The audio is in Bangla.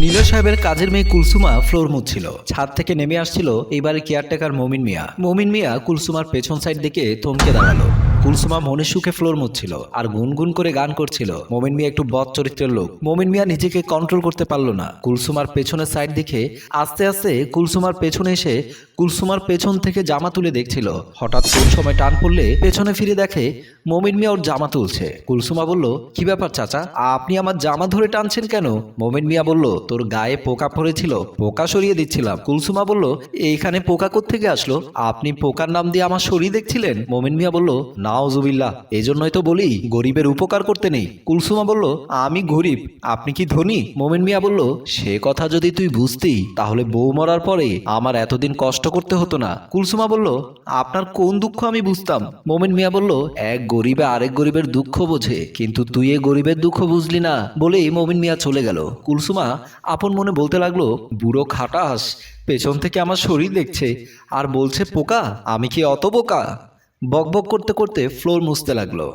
নীলা সাহেবের কাজের মেয়ে কুলসুমা ফ্লোর মুছছিল। ছাদ থেকে নেমে আসছিল এবারে কেয়ারটেকার মমিন মিয়া। মমিন মিয়া কুলসুমার পেছন সাইড দিকে থমকে দাঁড়ালো। কুলসুমা মনে সুখে ফ্লোর মুছছিল আর গুনগুন করে গান করছিল। মমিন মিয়া একটু বদ চরিত্রের লোক। মমিন মিয়া নিজেকে কন্ট্রোল করতে পারল না। কুলসুমার পেছনের সাইড দিকে আস্তে আস্তে কুলসুমার পেছনে এসে কুলসুমার পেছন থেকে জামা তুলে দেখছিল। হঠাৎ কোন সময় টান পড়লে পেছনে ফিরে দেখে মমিন মিয়া ওর জামা তুলছে। কুলসুমা বলল, কি ব্যাপার চাচা, আপনি আমার জামা ধরে টানছেন কেন? মমিন মিয়া বলল, তোর গায়ে পোকা পড়েছিল, পোকা সরিয়ে দিচ্ছিলাম। কুলসুমা বলল, এইখানে পোকা কোত্থেকে আসলো? আপনি পোকার নাম দিয়ে আমার শরীর দেখছিলেন? মমিন মিয়া বলল, নাউজুবিল্লাহ, এজন্যই তো বলি গরিবের উপকার করতে নেই। কুলসুমা বলল, আমি গরিব, আপনি কি ধনী? মমিন মিয়া বলল, সে কথা যদি তুই বুঝতি তাহলে বউ মরার পরে আমার এতদিন কষ্ট করতে হতো না। কুলসুমা বলল, আপনার কোন দুঃখ আমি বুঝতাম? মমিন মিয়া বলল, এক গরিবে আরেক গরিবের দুঃখ বোঝে, কিন্তু তুই এ গরিবের দুঃখ বুঝলি না। বলেই মমিন মিয়া চলে গেল। কুলসুমা আপন মনে বলতে লাগলো, বুড়ো খাটাস পেছন থেকে আমার শরীর দেখছে আর বলছে পোকা, আমি কি অত বোকা? বকবক করতে করতে ফ্লোর মুছতে লাগলো।